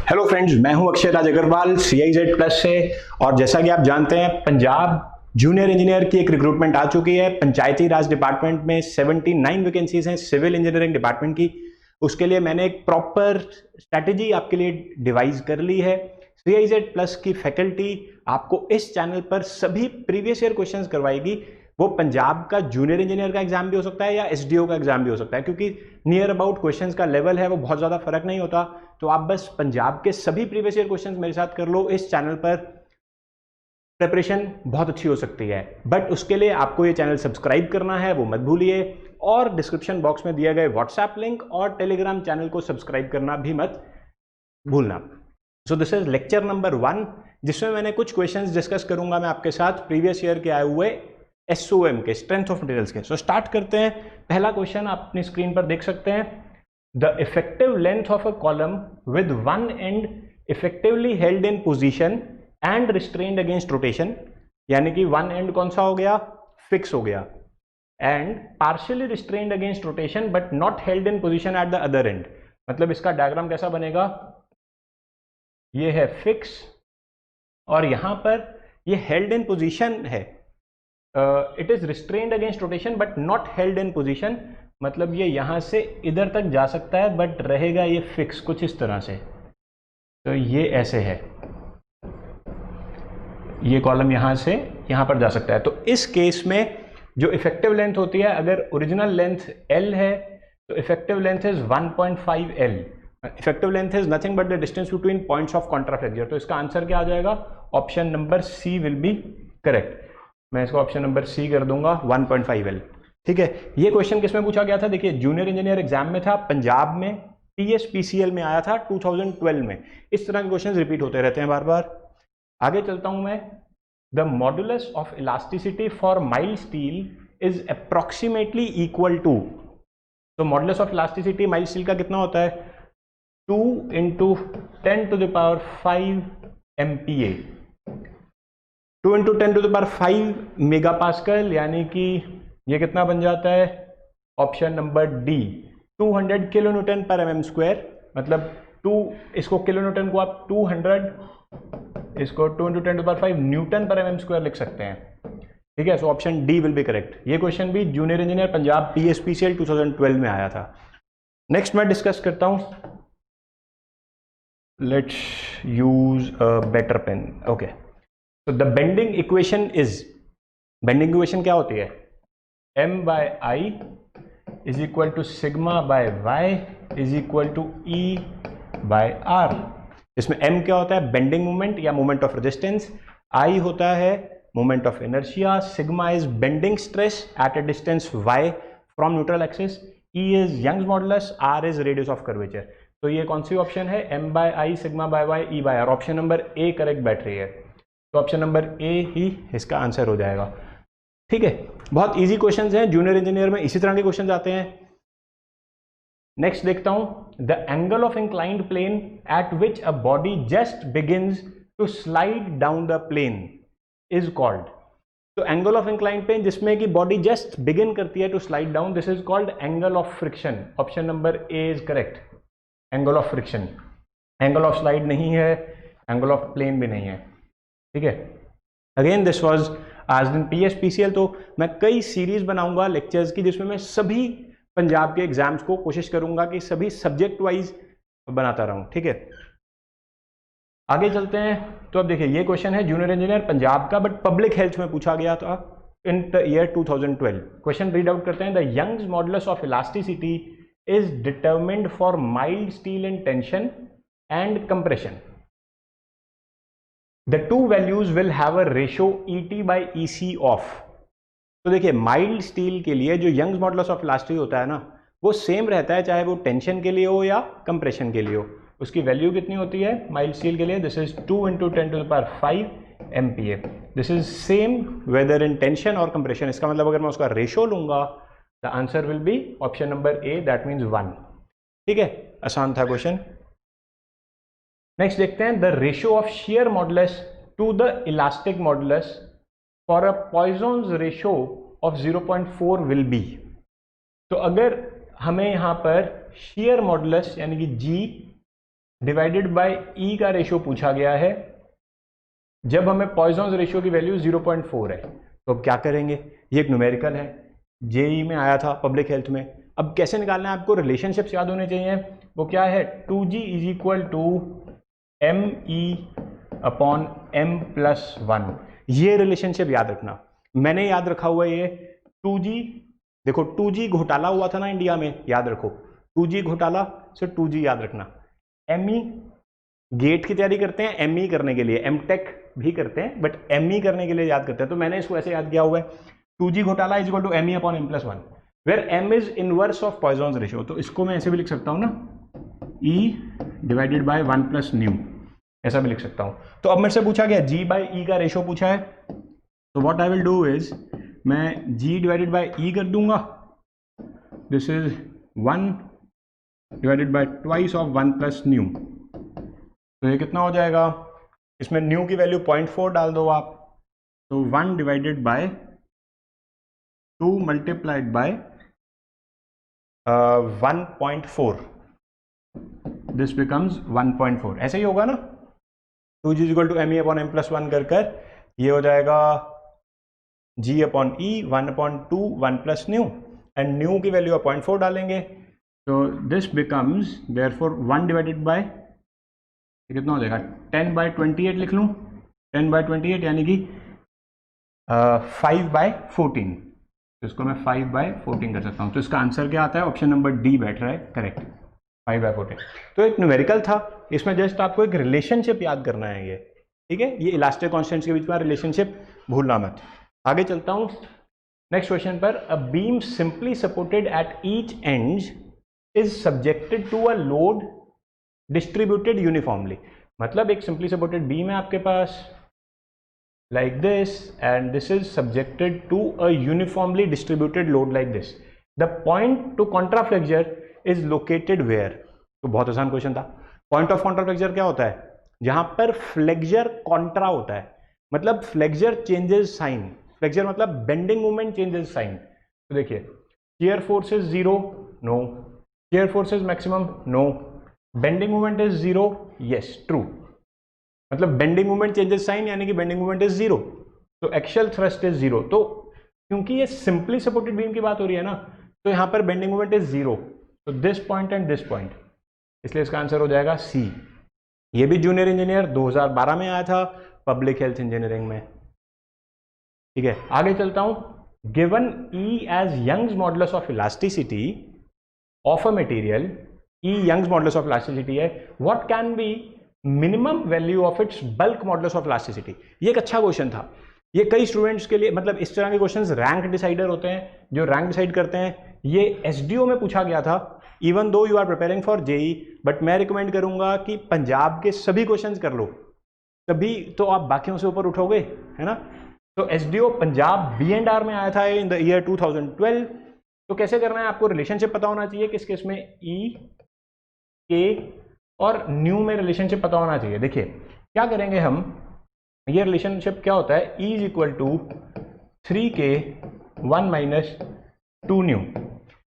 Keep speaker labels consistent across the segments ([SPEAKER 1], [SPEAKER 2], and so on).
[SPEAKER 1] Hello friends, मैं हूं अक्षय राज Agarwal CIZ plus से। और जैसा कि आप जानते हैं, पंजाब जूनियर इंजीनियर की एक रिक्रूटमेंट आ चुकी है। पंचायती राज डिपार्टमेंट में 79 वैकेंसीज हैं सिविल इंजीनियरिंग डिपार्टमेंट की। उसके लिए मैंने एक प्रॉपर स्ट्रैटेजी आपके लिए डिवाइस कर ली है। CIZ प्लस की फैकल्टी आपको इस चैनल पर सभी प्रीवियस ईयर क्वेश्चंस करवाएगी। वो पंजाब का जूनियर इंजीनियर का एग्जाम भी हो सकता है या SDO का एग्जाम भी हो सकता है, क्योंकि नियर अबाउट क्वेश्चंस का लेवल है वो बहुत ज़्यादा फर्क नहीं होता। तो आप बस पंजाब के सभी प्रीवियस ईयर क्वेश्चंस मेरे साथ कर लो। इस चैनल पर प्रिपरेशन बहुत अच्छी हो सकती है, बट उसके लिए आपको ये चैनल सब्सक्राइब करना है, वो मत भूलिए। और डिस्क्रिप्शन बॉक्स में दिए गए व्हाट्सएप लिंक और टेलीग्राम चैनल को सब्सक्राइब करना भी मत भूलना। So this is lecture number 1, जिसमें मैंने कुछ क्वेश्चंस डिस्कस करूंगा मैं आपके साथ प्रीवियस ईयर के आए हुए SOM के, स्ट्रेंथ ऑफ मटेरियल्स के। सो स्टार्ट करते हैं। पहला क्वेश्चन आप अपनी स्क्रीन पर देख सकते हैं। The effective length of a column with one and effectively held in position and restrained against rotation, यानी कि वन एंड कौन सा हो गया, फिक्स हो गया, and partially restrained against rotation but not held in position at the other and. मतलब इसका डायग्राम कैसा बनेगा, ये है फिक्स और यहां पर ये हेल्ड इन पोजीशन है। It is restrained against rotation but not held in position, मतलब ये यहां से इधर तक जा सकता है बट रहेगा ये फिक्स कुछ इस तरह से। तो ये ऐसे है, ये कॉलम यहां से यहां पर जा सकता है। तो इस केस में जो इफेक्टिव लेंथ होती है, अगर ओरिजिनल लेंथ L है तो effective length is 1.5 L। Effective length is nothing but the distance between points of contraflexure. तो इसका आंसर क्या आ जाएगा, option number C will be correct. मैं इसको ऑप्शन नंबर C कर दूंगा, 1.5 L। ठीक है, ये क्वेश्चन किसमें पूछा गया था, देखिए जूनियर इंजीनियर एग्जाम में था, पंजाब में TSPCL में आया था 2012 में। इस तरह के क्वेश्चन रिपीट होते रहते हैं बार बार। आगे चलता हूं मैं। The modulus of elasticity for mild steel is approximately equal to. तो modulus of elasticity mild steel का कितना होता है, 2 × 10⁵ MPa, 2 × 10⁵ मेगापास्कल, यानी कि ये कितना बन जाता है, option number D 200 kilo Newton पर mm²। मतलब 2, इसको किलो न्यूटन को आप 200, इसको 2 × 10⁵ न्यूटन पर mm² लिख सकते हैं। ठीक है, so option D will be correct. ये क्वेश्चन भी जूनियर इंजीनियर पंजाब TSPCL 2012 में आया था। नेक्स्ट मैं डिस्कस करता हूं, let's use a better pen. Okay, तो the bending equation is, bending equation क्या होती है, M/I is equal to sigma by y is equal to E/R। इसमें M क्या होता है, बेंडिंग मोमेंट या मोमेंट ऑफ रेजिस्टेंस, I होता है moment of inertia, sigma is bending stress at a distance y from neutral axis, E is Young's modulus, R is radius of curvature. तो ये कौन सी ऑप्शन है, M/I sigma bye y E/R। Option number A correct बैठ रही है, तो option number A ही इसका answer हो जाएगा। ठीक है, बहुत इजी क्वेश्चंस हैं, जूनियर इंजीनियर में इसी तरह के क्वेश्चंस आते हैं। नेक्स्ट देखता हूं, the angle of inclined plane at which a body just begins to slide down the plane is called. तो एंगल ऑफ इंक्लाइंड प्लेन जिसमें कि बॉडी जस्ट बिगिन करती है to slide down, this is called angle of friction. Option number A is correct, angle of friction. Angle of slide नहीं है, angle of plane भी नहीं है। ठीक है, अगेन दिस वाज आज दिन TSPCL। तो मैं कई सीरीज बनाऊंगा लेक्चर्स की, जिसमें मैं सभी पंजाब के एग्जाम्स को कोशिश करूंगा कि सभी सब्जेक्ट वाइज बनाता रहूं। ठीक है, आगे चलते हैं। तो अब देखिए, ये क्वेश्चन है जूनियर इंजीनियर पंजाब का, बट पब्लिक हेल्थ में पूछा गया था in the year 2012। Question read out करते हैं। The Young's modulus of elasticity is determined for mild steel in tension and compression. The two values will have a ratio ET/EC of। तो देखिए, mild steel के लिए जो Young's modulus of elasticity होता है ना, वो सेम रहता है चाहे वो टेंशन के लिए हो या कंप्रेशन के लिए हो। उसकी वैल्यू कितनी होती है माइल्ड स्टील के लिए, this is 2 × 10⁵ MPa। This is same whether in tension और कंप्रेशन। इसका मतलब अगर मैं उसका रेशो लूंगा, the answer will be option number A, that means 1। ठीक है, आसान था क्वेश्चन। नेक्स्ट देखते हैं, the ratio of shear modulus to the elastic modulus for a Poisson's ratio of 0.4 will be. तो अगर हमें यहां पर shear मॉडुलस यानी कि G डिवाइडेड बाय ई का रेशियो पूछा गया है जब हमें पॉइजन्स रेशियो की वैल्यू 0.4 है। तो अब क्या करेंगे, ये एक न्यूमेरिकल है, जेई में आया था पब्लिक हेल्थ में। अब कैसे निकालना है आपको, रिलेशनशिप्स याद होने चाहिए। वो क्या है, 2g is equal to me/m+1। ये रिलेशनशिप याद रखना, मैंने याद रखा हुआ है ये 2g। देखो 2g घोटाला हुआ था ना इंडिया में, याद रखो 2g घोटाला से 2g याद रखना। me गेट की तैयारी करते हैं, me करने के लिए mtech भी करते हैं, बट me करने के लिए याद करते हैं। तो मैंने इसको ऐसे याद किया हुआ है, 2g घोटाला is equal to me/m+1 where m is inverse of Poisson's ratio. तो इसको मैं ऐसे भी लिख सकता हूं ना, e डिवाइडेड बाय 1 + न्यू, ऐसा भी लिख सकता हूं। तो अब मेरे से पूछा गया g/e का रेशियो पूछा है, तो what I will do is मैं g डिवाइडेड बाय e कर दूंगा, this is 1 divided by twice of 1 + new. तो ये कितना हो जाएगा, इसमें न्यू की वैल्यू 0.4 डाल दो आप, तो 1 divided by 2 multiplied by 1.4, this becomes 1.4। ऐसे ही होगा ना, 2g इक्वल टू me/m+1 कर ये हो जाएगा g/e 1/2 1 + न्यू, एंड न्यू की वैल्यू 0.4 डालेंगे, तो this becomes therefore 1 divided by कितना हो जाएगा, 10/28 लिख लूँ, 10/28 यानी कि 5/14। तो इसको मैं 5/14 कर सकता हूँ। तो इसका आंसर क्या आता है, ऑप्शन नंबर डी बैठ रहा है करेक्ट, 5/14। तो एक न्यूमेरिकल था, इसमें जस्ट आपको एक रिलेशनशिप याद करना है ये, ठीक है, ये इलास्टिक कांस्टेंट्स के बीच में रिलेशनशिप भूलना मत। आगे चलता हूँ नेक्स्ट क्वेश्चन पर। A beam simply supported at each ends is subjected to a load distributed uniformly. मतलब एक सिंपली सपोर्टेड बीम है आपके पास like this and this is subjected to a uniformly distributed load like this. The point to contraflexure is located where? तो बहुत आसान question था। Point of contraflexure क्या होता है, जहां पर फ्लेक्चर कॉन्ट्रा होता है, मतलब फ्लेक्चर चेंजेस साइन, फ्लेक्चर मतलब बेंडिंग मूवमेंट चेंजेस साइन। तो देखिए shear force is 0, no, shear force is maximum, no, bending movement is 0, yes true, मतलब बेंडिंग मूवमेंट चेंजेस साइन यानी कि बेंडिंग मूवमेंट इज 0, तो एक्सियल थ्रस्ट इज 0। तो क्योंकि ये सिंपली सपोर्टेड बीम की बात हो रही है ना, तो यहां पर बेंडिंग मूवमेंट इज 0, तो this point and this point, इसलिए इसका आंसर हो जाएगा सी। ये भी जूनियर इंजीनियर 2012 में आया था पब्लिक हेल्थ इंजीनियरिंग में, ठीक है। आगे चलता हूं, given E as Young's modulus of elasticity of a material, E Young's modulus of elasticity है, what can be minimum value of its bulk modulus of elasticity. ये एक अच्छा क्वेश्चन था, ये कई स्टूडेंट्स के लिए, मतलब इस तरह के क्वेश्चंस रैंक डिसाइडर होते हैं, जो रैंक डिसाइड करते हैं। ये एसडीओ में पूछा गया था, even though you are preparing for JE, but मैं रिकमेंड करूंगा कि पंजाब के सभी क्वेश्चंस कर लो, तभी तो आप बाकियों से ऊपर उठोगे, है ना। तो एसडीओ पंजाब B&R में आया था इन द ईयर 2012। तो कैसे करना है, आपको रिलेशनशिप पता होना चाहिए, किस केस में ई के और न्यू में रिलेशनशिप पता होना चाहिए। देखिए क्या करेंगे हम, ये रिलेशनशिप क्या होता है, E is equal to 3K 1 - 2 nu.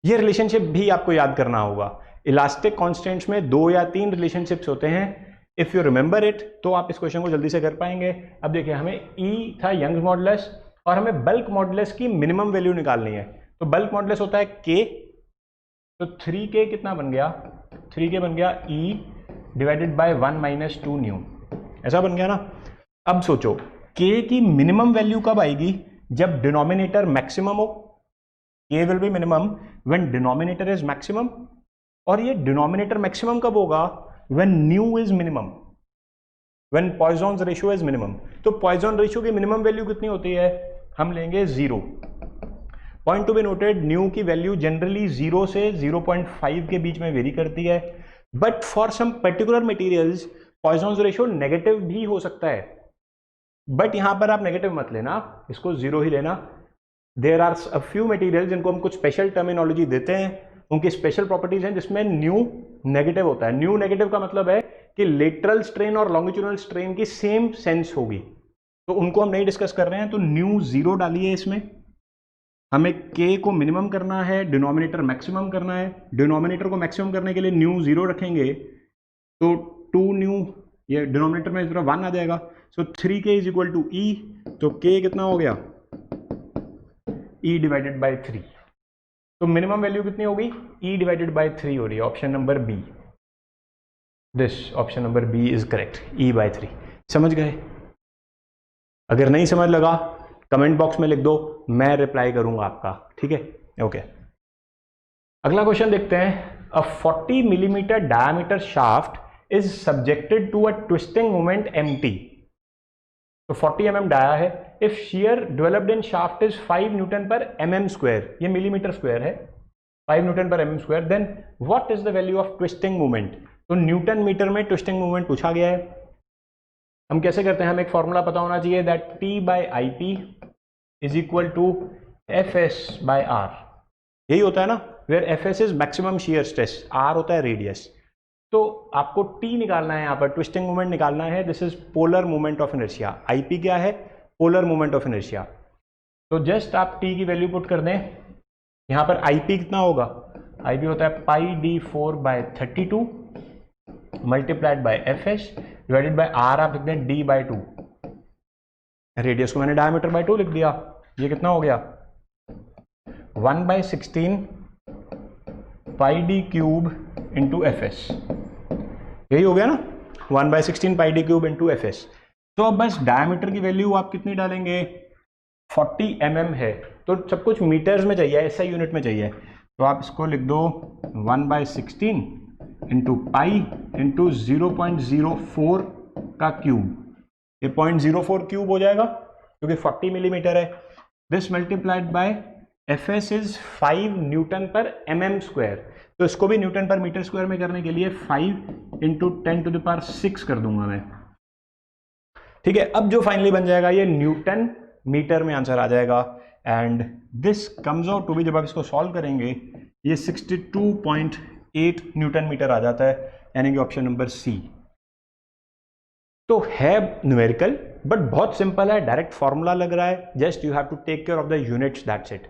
[SPEAKER 1] ये रिलेशनशिप भी आपको याद करना होगा। इलास्टिक कांस्टेंट्स में 2 या 3 रिलेशनशिप्स होते हैं, इफ यू रिमेंबर इट तो आप इस क्वेश्चन को जल्दी से कर पाएंगे। अब देखिए हमें E था यंग्स मॉडुलस और हमें बल्क मॉडुलस की मिनिमम वैल्यू निकालनी है। तो बल्क मॉडुलस होता है K, तो 3K कितना बन गया, 3K बन गया E डिवाइडेड बाय 1 - 2 न्यू, ऐसा बन गया ना। अब सोचो K की मिनिमम वैल्यू कब आएगी, जब डिनोमिनेटर मैक्सिमम हो। K will be minimum when denominator is maximum, और ये डिनोमिनेटर मैक्सिमम कब होगा, when nu is minimum, when Poisson's ratio is minimum. तो पॉइजन रेशियो की मिनिमम वैल्यू कितनी होती है, हम लेंगे 0। Point to be noted, nu की वैल्यू जनरली 0 से 0.5 के बीच में वेरी करती है, but for some particular materials Poisson's ratio negative भी हो सकता है, बट यहां पर आप नेगेटिव मत लेना, इसको 0 ही लेना। There are a few material जिनको हम कुछ स्पेशल टर्मिनोलॉजी देते हैं, उनकी स्पेशल प्रॉपर्टीज हैं जिसमें न्यू नेगेटिव होता है। न्यू नेगेटिव का मतलब है कि लेटरल स्ट्रेन और लॉन्गिट्यूडनल स्ट्रेन की सेम सेंस होगी, तो उनको हम नहीं डिस्कस कर रहे हैं। तो न्यू 0 डालिए, इसमें हमें K को मिनिमम करना है, डिनोमिनेटर मैक्सिमम करना है। डिनोमिनेटर को मैक्सिमम करने के लिए न्यू 0 रखेंगे, तो 2 न्यू, ये डिनोमिनेटर में इस तरह 1 आ जाएगा, सो 3k इज इक्वल टू ई, तो k कितना हो गया, e डिवाइडेड बाई 3। तो मिनिमम वैल्यू कितनी होगी, e डिवाइडेड बाई 3 हो रही है, option number B, this option number B is correct, e by 3। समझ गए? अगर नहीं समझ लगा कमेंट बॉक्स में लिख दो, मैं रिप्लाई करूंगा आपका, ठीक है? ओके, अगला क्वेश्चन देखते हैं। A 40 millimetre diameter shaft is subjected to a twisting moment mt। तो 40 mm डाया है, if shear developed in shaft is 5 newton per mm square, ये मिलीमीटर स्क्वायर है, 5 newton per mm square, then what is the value of twisting moment. तो newton metre में twisting moment पूछा गया है। हम कैसे करते हैं, हमें एक फॉर्मूला पता होना चाहिए, that T by I P is equal to F S by R, यही होता है ना, where F S is maximum shear stress, R होता है रेडियस। तो आपको T निकालना है, यहाँ पर ट्विस्टिंग मोमेंट निकालना है, this is polar moment of inertia, I P क्या है, पोलर मोमेंट ऑफ इनर्शिया। तो जस्ट आप T की वैल्यू पुट कर दें, यहाँ पर आई पी कितना होगा, आई पी होता है pi D 4 by 32 multiplied by F S divided by R, आप लिख दें डी बाई 2, रेडियस को मैंने डायमीटर बाई 2 लिख दिया, ये कितना हो गया 1 by 16 pi D cube into F S, यही हो गया ना, 1 by 16 pi D cube into F S. तो अब बस डायमीटर की वैल्यू आप कितनी डालेंगे, 40 mm है, तो सब कुछ मीटर्स में चाहिए, ऐसा यूनिट में चाहिए, तो आप इसको लिख दो 1 बाई 16 इंटू पाई इंटू 0.04 का क्यूब, ये 0.04 क्यूब हो जाएगा क्योंकि 40 मिलीमीटर है। This multiplied by F S is 5 newton per mm square, तो इसको भी न्यूटन पर मीटर स्क्वायर में करने के लिए 5 इंटू 10 टू द पावर 6 कर दूंगा मैं, ठीक है? अब जो फाइनली बन जाएगा ये न्यूटन मीटर में आंसर आ जाएगा, and this comes out to be, जब आप इसको सॉल्व करेंगे ये 62.8 न्यूटन मीटर आ जाता है, यानी कि ऑप्शन नंबर सी। तो है न्यूमेरिकल बट बहुत सिंपल है, डायरेक्ट फॉर्मूला लग रहा है, just you have to take care of the units, that's it.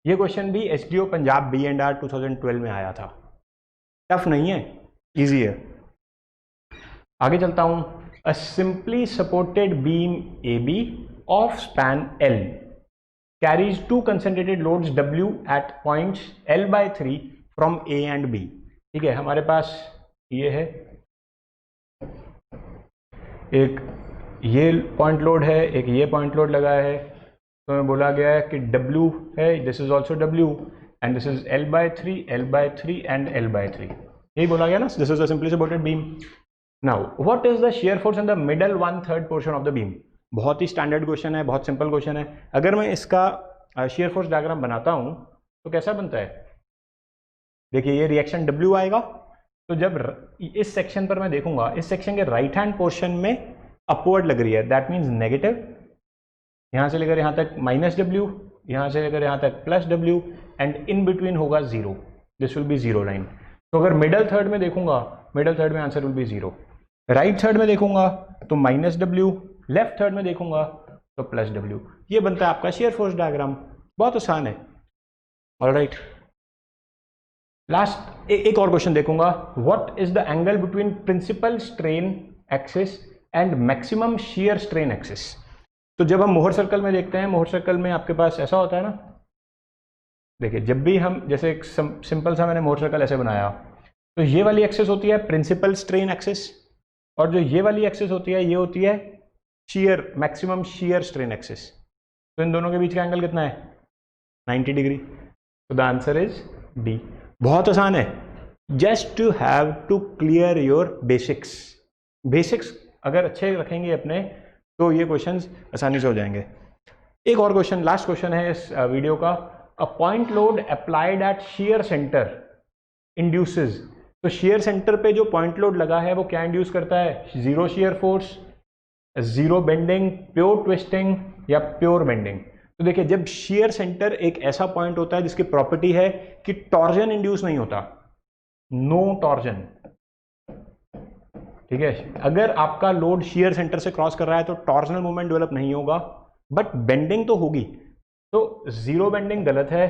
[SPEAKER 1] ये क्वेश्चन भी एसडीओ पंजाब B&R 2012 में आया था, टफ नहीं है, इजी है। आगे चलता हूं। A simply supported beam AB of span L carries two concentrated loads W at points L by 3 from A and B। ठीक है, हमारे पास ये है, एक ये पॉइंट लोड है, एक ये पॉइंट लोड लगा है, तो हमें बोला गया है कि W है, this is also W and this is L by 3, L by 3 and L by 3, यही बोला गया ना, this is a simply supported beam. Now what is the shear force in the middle 1/3 portion of the beam. बहुत ही standard question है, बहुत simple question है। अगर मैं इसका शियर फोर्स डायग्राम बनाता हूं तो कैसा बनता है, देखिए ये रिएक्शन W आएगा, तो जब इस सेक्शन पर मैं देखूंगा, इस सेक्शन के राइट हैंड पोर्शन में अपवर्ड लग रही है, दैट मीन्स नेगेटिव, यहां से लेकर यहां तक -W, यहां से लेकर यहां तक +W एंड इन बिटवीन होगा 0, दिस विल बी 0 लाइन। तो अगर मिडल थर्ड में देखूंगा, मिडल थर्ड में answer will B 0, right third में देखूंगा तो -W, लेफ्ट थर्ड में देखूंगा तो +W, ये बनता है आपका शियर फोर्स डायग्राम, बहुत आसान है। ऑलराइट, लास्ट एक और क्वेश्चन देखूंगा, what is the angle between principal strain axis and maximum shear strain axis. तो जब हम मोहर सर्कल में देखते हैं, मोहर सर्कल में आपके पास ऐसा होता है ना, देखिए जब भी हम, जैसे एक सिंपल सा मैंने मोहर सर्कल ऐसे बनाया, तो ये वाली एक्सिस होती है प्रिंसिपल स्ट्रेन एक्सिस, और जो ये वाली एक्सिस होती है ये होती है shear, maximum shear strain axis. तो इन दोनों के बीच का एंगल कितना है, 90 डिग्री। तो द आंसर इज डी। बहुत आसान है, just to have to clear your basics. Basics अगर अच्छे रखेंगे अपने तो ये क्वेश्चंस आसानी से हो जाएंगे। एक और क्वेश्चन, लास्ट क्वेश्चन है इस वीडियो का। A point load applied at shear centre induces. तो शियर सेंटर पे जो पॉइंट लोड लगा है वो क्या इंड्यूस करता है, 0 shear force, 0 bending, pure twisting या प्योर बेंडिंग। तो देखिए जब शियर सेंटर एक ऐसा पॉइंट होता है जिसकी प्रॉपर्टी है कि टॉर्जन इंड्यूस नहीं होता, नो टॉर्जन, ठीक है। अगर आपका लोड शियर सेंटर से क्रॉस कर रहा है तो टॉर्जनल मूवमेंट डेवलप नहीं होगा, बट बेंडिंग तो होगी। तो 0 बेंडिंग गलत है,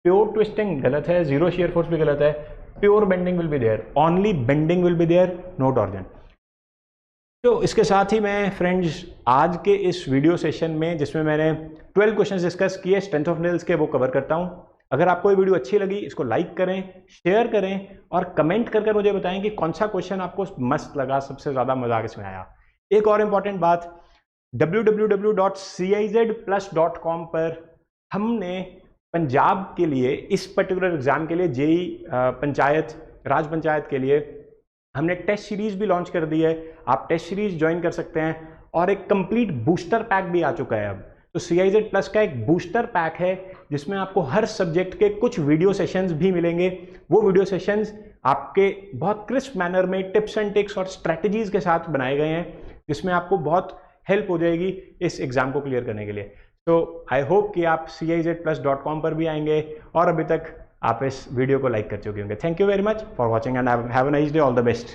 [SPEAKER 1] प्योर ट्विस्टिंग गलत है, 0 शियर फोर्स भी गलत है, pure bending will be there, only bending will be there, no torsion. तो इसके साथ ही मैं फ्रेंड्स आज के इस वीडियो सेशन में जिसमें मैंने 12 क्वेश्चंस डिस्कस किए स्ट्रेंथ ऑफ नेल्स के, वो कवर करता हूं। अगर आपको ये वीडियो अच्छी लगी इसको लाइक करें, शेयर करें और कमेंट कर मुझे बताएं कि कौन सा क्वेश्चन आपको मस्त लगा, सबसे ज़्यादा मजा किसमें आया। एक और इम्पॉर्टेंट बात, www.cizplus.com पर हमने पंजाब के लिए इस पर्टिकुलर एग्जाम के लिए जेई पंचायत राज पंचायत के लिए हमने टेस्ट सीरीज भी लॉन्च कर दी है। आप टेस्ट सीरीज ज्वाइन कर सकते हैं और एक कंप्लीट बूस्टर पैक भी आ चुका है अब। तो CIZ प्लस का एक बूस्टर पैक है जिसमें आपको हर सब्जेक्ट के कुछ वीडियो सेशंस भी मिलेंगे। वो वीडियो सेशंस आपके बहुत क्रिस्प मैनर में टिप्स एंड टिक्स और स्ट्रेटजीज के साथ बनाए गए हैं, जिसमें आपको बहुत हेल्प हो जाएगी इस एग्जाम को क्लियर करने के लिए। तो आई होप कि आप CIZplus.com पर भी आएंगे और अभी तक आप इस वीडियो को लाइक कर चुके होंगे। Thank you very much for watching and have a nice day, all the best.